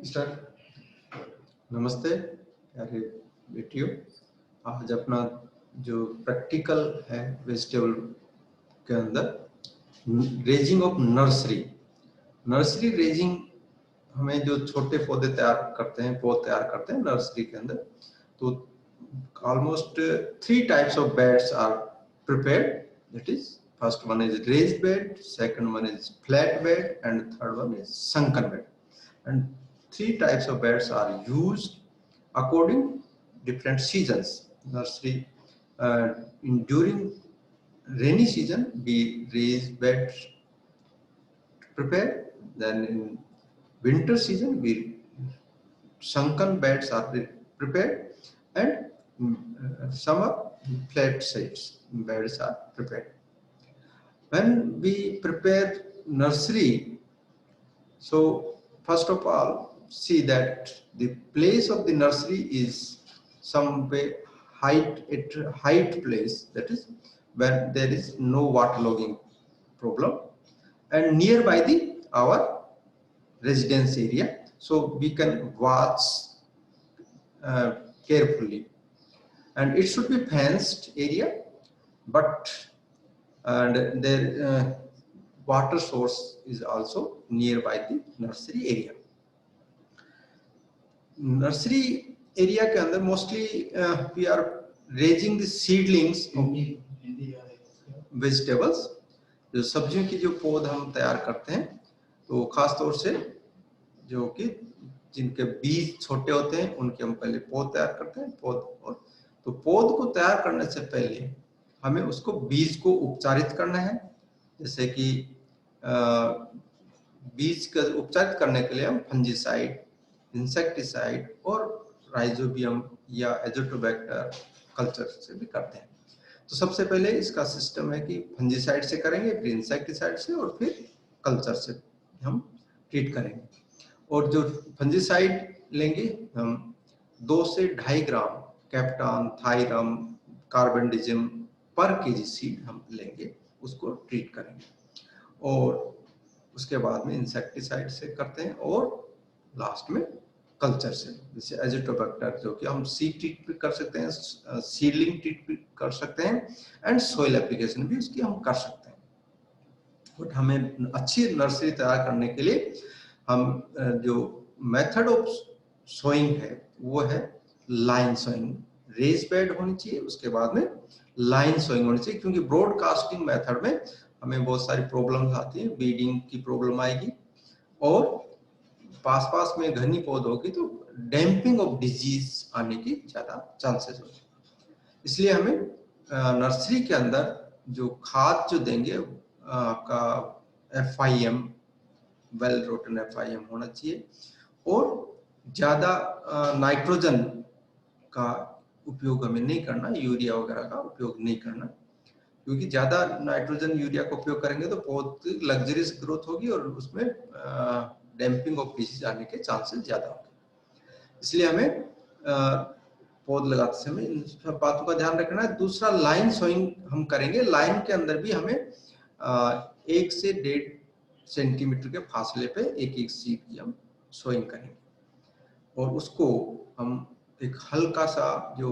Start. नमस्ते प्यारे बेटियों, आज अपना जो प्रैक्टिकल है वेजिटेबल के अंदर रेजिंग ऑफ नर्सरी रेजिंग, हमें जो छोटे पौधे तैयार करते हैं, पौध तैयार करते हैं नर्सरी के अंदर, तो almost 3 types of beds are prepared. That is first one is raised bed, second one is flat bed and third one is sunken bed. And 3 types of beds are used according different seasons. Nursery during rainy season we raise beds prepare, then in winter season we sunken beds are prepared, and summer flat sides beds are prepared. When we prepare nursery, so first of all, see that the place of the nursery is some way height place, that is where there is no waterlogging problem, and nearby the our residence area, so we can watch carefully, and it should be fenced area, but and there water source is also nearby the nursery area. Nursery area के अंदर mostly we are raising the seedlings of vegetables. जो सब्जियों की जो पौध हम तैयार करते हैं, तो खास तौर से जो कि जिनके बीज छोटे होते हैं उनके हम पहले पौध तैयार करते हैं। तो पौध को तैयार करने से पहले हमें उसको बीज को उपचारित करना है। जैसे कि बीज का उपचारित करने के लिए हम फंजीसाइड, इंसेक्टिसाइड और राइजोबियम या एजोटोबैक्टर कल्चर से भी करते हैं। तो सबसे पहले इसका सिस्टम है कि फंजीसाइड से करेंगे, फिर इंसेक्टिसाइड से और फिर कल्चर से हम ट्रीट करेंगे। और जो फंजीसाइड लेंगे हम 2 से 2.5 ग्राम कैप्टान, थायरम, कार्बेंडिजिम पर केजी सीड हम लेंगे, उसको ट्रीट करेंगे। और उसके बाद में इंसेक्टिसाइड से करते हैं और लास्ट में कल्चर से, जैसे एजिटोबैक्टर जो कि हम सीड ट्रीट भी कर सकते हैं, सीडलिंग ट्रीट भी कर सकते हैं, एंड सॉइल एप्लीकेशन भी उसकी हम कर सकते हैं। बट हमें अच्छी नर्सरी तैयार करने के लिए हम जो मेथड ऑफ सोइंग है वो है लाइन सोइंग। रेज बेड होनी चाहिए, उसके बाद में लाइन सोइंग होनी चाहिए, क्योंकि ब्रॉडकास्टिंग मेथड में हमें बहुत सारी प्रॉब्लम्स आती हैं, बीडिंग की प्रॉब्लम आएगी और पास में घनी पौध होगी तो डैम्पिंग ऑफ डिजीज आने की ज्यादा चांसेस होते हैं। इसलिए हमें नर्सरी के अंदर जो खाद जो देंगे आपका FIM, वेल रोटन FIM होना चाहिए, और ज्यादा नाइट्रोजन का उपयोग हमें नहीं करना, यूरिया वगैरह का उपयोग नहीं करना, क्योंकि ज्यादा नाइट्रोजन यूरिया का उपयोग करेंगे तो पौध लग्जरियस ग्रोथ होगी और उसमें डैम्पिंग ऑफ डिजीज आने के चांसेस ज्यादा होंगे। इसलिए हमें पौध लगाते समय इन सब बातों का ध्यान रखना है। दूसरा, लाइन सोइंग हम करेंगे। लाइन के अंदर भी हमें 1 से 1.5 सेंटीमीटर के फासले पे एक सीड की हम सोइंग करेंगे, और उसको हम एक हल्का सा जो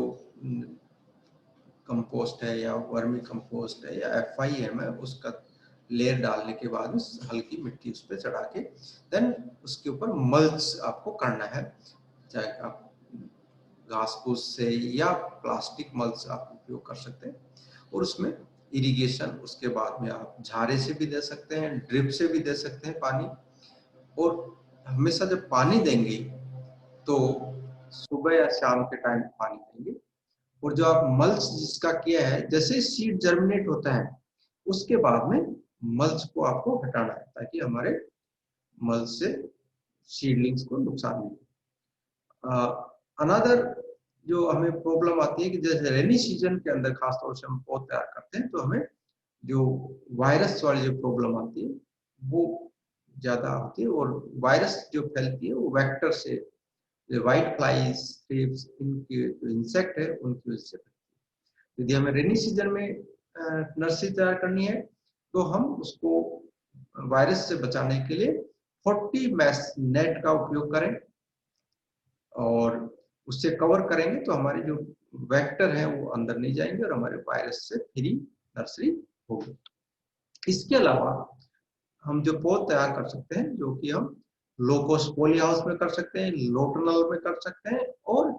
कंपोस्ट है या वर्मी कंपोस्ट है या FIM है, उसका लेयर डालने के बाद हल्की मिट्टी उस पर चढ़ा के देन उसके ऊपर मल्च आपको करना है, चाहे आप घास फूस से या प्लास्टिक मल्च आप उपयोग कर सकते हैं। और उसमें इरिगेशन उसके बाद में आप झारे से भी दे सकते हैं, ड्रिप से भी दे सकते हैं पानी। और हमेशा जब पानी देंगे तो सुबह या शाम के टाइम पानी देंगे। और जो आप मल्च जिसका किया है, जैसे सीड जर्मिनेट होता है उसके बाद में मल्च को आपको हटाना है, ताकि हमारे मल्च से सीडलिंग्स को नुकसान नहीं। अनदर जो हमें प्रॉब्लम आती है कि जैसे रेनी सीजन के अंदर खास तौर से हम पौध तैयार करते हैं, तो हमें जो वायरस वाली जो प्रॉब्लम आती है वो ज्यादा होती है, और वायरस जो फैलती है वो वेक्टर से, व्हाइट फ्लाइज, थ्रिप्स, इनके जो इंसेक्ट है उनकी वजह से फैलती है। यदि हमें रेनी सीजन में नर्सरी तैयार करनी है तो हम उसको वायरस से बचाने के लिए 40 मैश नेट का उपयोग करें और उससे कवर करेंगे, तो हमारे जो वेक्टर हैं वो अंदर नहीं जाएंगे और हमारे वायरस से फ्री नर्सरी होगी। इसके अलावा हम जो पौध तैयार कर सकते हैं, जो कि हम लो कॉस्ट पॉली हाउस में कर सकते हैं, लो टनल में कर सकते हैं और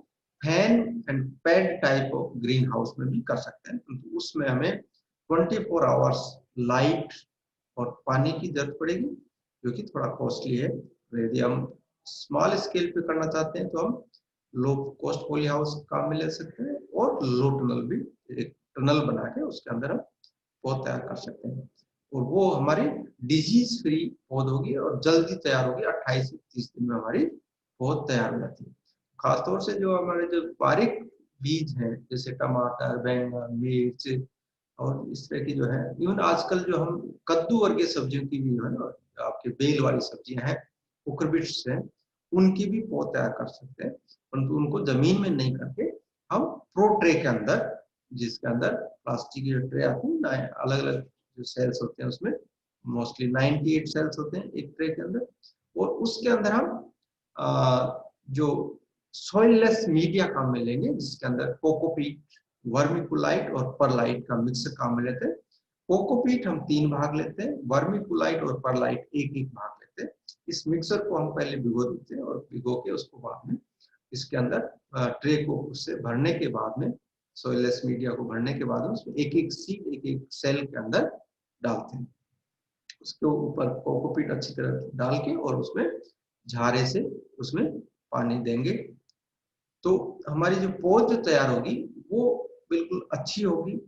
fan and pad type of green house में भी कर सकते हैं। तो उसमें हमें 24 आवर्स लाइट और पानी की जरूरत पड़ेगी, जो कि थोड़ा कॉस्टली है। यदि हम स्मॉल स्केल पे करना चाहते हैं तो हम लो कॉस्ट पॉली हाउस काम में ले सकते हैं और लो टनल भी, एक टनल बना के उसके अंदर हम पौध तैयार कर सकते हैं और वो हमारी डिजीज फ्री पौध होगी और जल्दी तैयार होगी। 28 से 30 दिन में हमारी पौध तैयार हो जाती है। खासतौर से जो हमारे जो बारीक बीज हैं, जैसे टमाटर, बैंगन, मिर्च और इस तरह की जो है, इवन आजकल जो हम कद्दू वर्गीय सब्जियों की भी है ना, आपके बेल वाली सब्जियां हैं, कुकुरबिट्स हैं, उनकी भी पौध तैयार कर सकते हैं, परंतु उनको जमीन में नहीं करके हम प्रो ट्रे के अंदर, जिसके अंदर प्लास्टिक की ट्रे आती है ना, अलग अलग जो सेल्स होते हैं उसमें मोस्टली 98 सेल्स होते हैं एक ट्रे के अंदर, और उसके अंदर हम जो सॉइललेस मीडिया काम में लेंगे, जिसके अंदर कोकोपीट, वर्मिकुलाइट और परलाइट का मिक्सर काम में लेते हैं। कोकोपीट हम 3 भाग लेते हैं, वर्मिकुलाइट और परलाइट एक एक भाग लेते हैं। इस मिक्सर को हम पहले भिगो देते हैं और भिगो के उसको बाद में इसके अंदर ट्रे को उससे भरने के बाद में, सॉइललेस मीडिया को भरने के बाद में उसमें एक एक सीड, एक एक सेल के अंदर डालते हैं। उसके ऊपर कोकोपीट अच्छी तरह डाल के और उसमें झारे से उसमें पानी देंगे, तो हमारी जो पौध जो तैयार होगी वो बिल्कुल अच्छी होगी।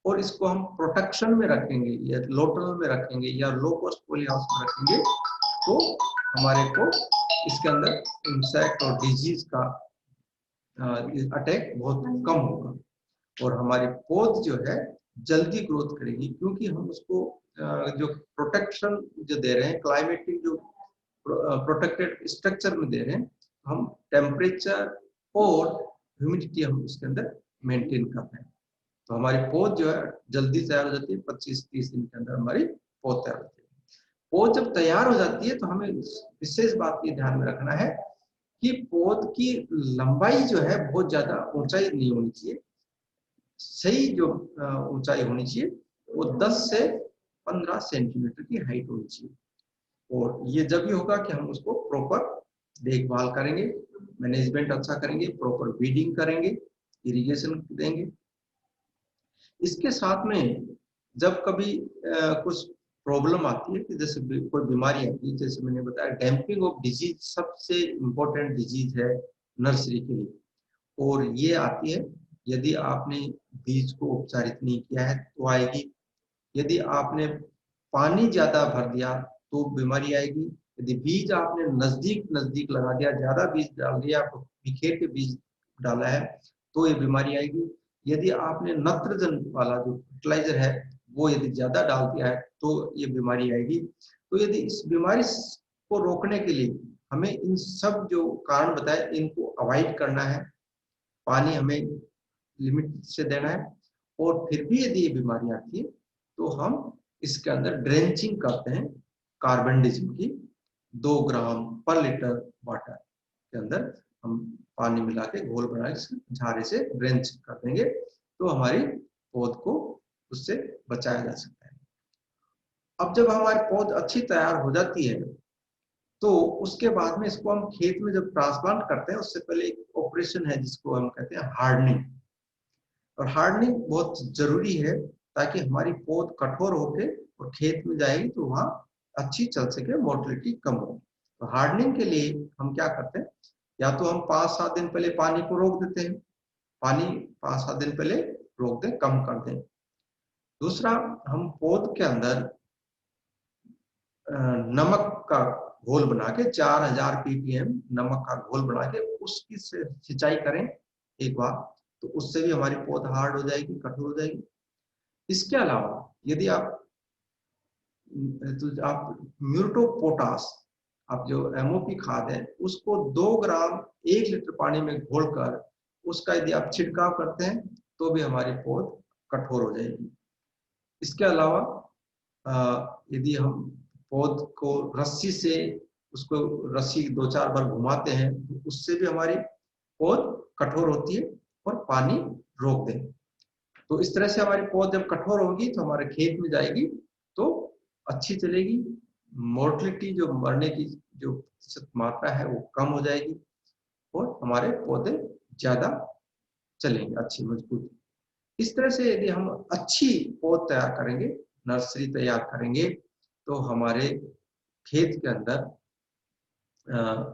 और इसको हम प्रोटेक्शन में रखेंगे या लो टनल में रखेंगे या लो कॉस्ट पॉली हाउस में रखेंगे, तो हमारे को इसके अंदर इंसेक्ट और डिजीज का अटैक बहुत कम होगा और हमारी पौध जो है जल्दी ग्रोथ करेगी, क्योंकि हम उसको जो प्रोटेक्शन जो दे रहे हैं, क्लाइमेटिक जो प्रोटेक्टेड स्ट्रक्चर में दे रहे हैं, हम टेम्परेचर और ह्यूमिडिटी हम उसके अंदर मेंटेन कर रहे हैं, तो हमारी पौध जो है जल्दी तैयार हो जाती है। 25-30 दिन के अंदर हमारी पौध तैयार होती है। पौध जब तैयार हो जाती है तो हमें विशेष बात ये ध्यान में रखना है कि पौध की लंबाई जो है बहुत ज्यादा ऊंचाई नहीं होनी चाहिए, सही जो ऊंचाई होनी चाहिए वो 10 से 15 सेंटीमीटर की हाइट होनी चाहिए। और ये जब भी होगा कि हम उसको प्रॉपर देखभाल करेंगे, मैनेजमेंट अच्छा करेंगे, प्रॉपर वीडिंग करेंगे, इरिगेशन देंगे। इसके साथ में जब कभी कुछ प्रॉब्लम आती है कि जैसे कोई बीमारी आती है, जैसे मैंने बताया डैम्पिंग ऑफ डिजीज सबसे इम्पोर्टेंट डिजीज है नर्सरी के लिए, और ये आती है यदि आपने बीज को उपचारित नहीं किया है तो आएगी, यदि आपने पानी ज्यादा भर दिया तो बीमारी आएगी, यदि बीज आपने नजदीक नजदीक लगा दिया, ज्यादा बीज डाल दिया, बिखेर के बीज डाला है तो ये बीमारी आएगी, यदि आपने नत्रजन वाला जो फर्टिलाइजर है वो यदि ज्यादा डाल दिया है तो ये बीमारी आएगी। तो यदि इस बीमारी को रोकने के लिए हमें इन सब जो कारण बताए इनको अवॉइड करना है, पानी हमें लिमिट से देना है, और फिर भी यदि ये बीमारी आती है तो हम इसके अंदर ड्रेंचिंग करते हैं कार्बनडिज्म की, 2 ग्राम पर लीटर वाटर के अंदर हम पानी मिला के घोल बना के झारे से ड्रेंच कर देंगे, तो हमारी पौध को उससे बचाया जा सकता है। अब जब हमारी पौध अच्छी तैयार हो जाती है तो उसके बाद में इसको हम खेत में जब ट्रांसप्लांट करते हैं उससे पहले एक ऑपरेशन है जिसको हम कहते हैं हार्डनिंग, और हार्डनिंग बहुत जरूरी है ताकि हमारी पौध कठोर होके और खेत में जाएगी तो वहां अच्छी चल सके, मोर्टेलिटी कम हो। तो हार्डनिंग के लिए हम क्या करते हैं, या तो हम 5-7 दिन पहले पानी को रोक देते हैं, पानी 5-7 दिन पहले रोक दें, कम कर दें। दूसरा, हम पौध के अंदर नमक का घोल बना के 4000 ppm नमक का घोल बना के उसकी सिंचाई करें एक बार, तो उससे भी हमारी पौध हार्ड हो जाएगी, कठोर हो जाएगी। इसके अलावा यदि आप म्यूरेट ऑफ पोटाश, आप जो एमओपी खाद है उसको 2 ग्राम 1 लीटर पानी में घोलकर उसका यदि आप छिड़काव करते हैं तो भी हमारी पौध कठोर हो जाएगी। इसके अलावा यदि हम पौध को रस्सी से उसको रस्सी 2-4 बार घुमाते हैं तो उससे भी हमारी पौध कठोर होती है और पानी रोक दें। तो इस तरह से हमारी पौध जब कठोर होगी तो हमारे खेत में जाएगी तो अच्छी चलेगी, मोर्टेलिटी जो मरने की जो प्रतिशत मात्रा है वो कम हो जाएगी और हमारे पौधे ज्यादा चलेंगे, अच्छी मजबूत। इस तरह से यदि हम अच्छी पौध तैयार करेंगे, नर्सरी तैयार करेंगे, तो हमारे खेत के अंदर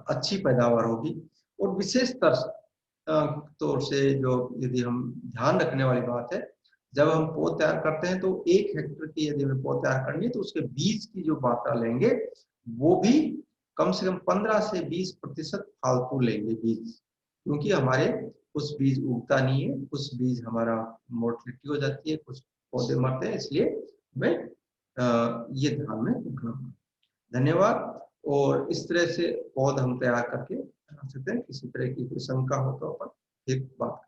अच्छी पैदावार होगी। और विशेष तौर से जो यदि हम ध्यान रखने वाली बात है, जब हम पौध तैयार करते हैं तो 1 हेक्टेयर की यदि हमें पौध तैयार करनी है तो उसके बीज की जो मात्रा लेंगे वो भी कम से कम 15 से 20% फालतू लेंगे बीज, क्योंकि हमारे कुछ बीज उगता नहीं है, कुछ बीज हमारा मोर्टेलिटी हो जाती है, कुछ पौधे मरते हैं, इसलिए हमें ये ध्यान में रखना। धन्यवाद। और इस तरह से पौध हम तैयार करके रख सकते हैं। किसी तरह की कोई शंका हो तो अपन फिर बात